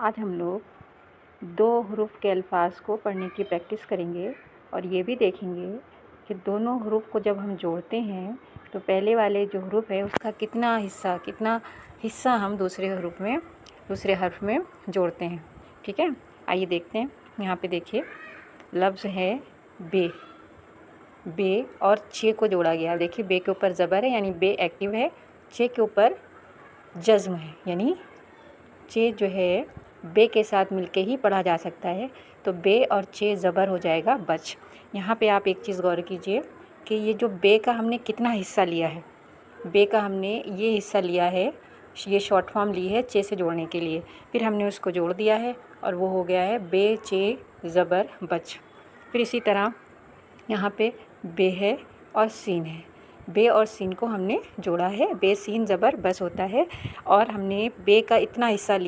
आज हम लोग दो हरूफ के अल्फाज को पढ़ने की प्रैक्टिस करेंगे और ये भी देखेंगे कि दोनों हरूफ को जब हम जोड़ते हैं तो पहले वाले जो हरूफ है उसका कितना हिस्सा हम दूसरे हर्फ में जोड़ते हैं। ठीक है, आइए देखते हैं। यहाँ पे देखिए लफ्ज़ है बे और चे को जोड़ा गया। देखिए बे के ऊपर ज़बर है यानी बे एक्टिव है, चे के ऊपर जज़्म है यानी चे जो है बे के साथ मिलके ही पढ़ा जा सकता है। तो बे और चे ज़बर हो जाएगा बच। यहाँ पे आप एक चीज़ गौर कीजिए कि ये जो बे का हमने कितना हिस्सा लिया है। बे का हमने ये हिस्सा लिया है, ये शॉर्ट फॉर्म ली है चे से जोड़ने के लिए, फिर हमने उसको जोड़ दिया है और वो हो गया है बे चे ज़बर बच। फिर इसी तरह यहाँ पे बे है और सीन है, बे और सीन को हमने जोड़ा है, बे सीन ज़बर बस होता है और हमने बे का इतना हिस्सा लिया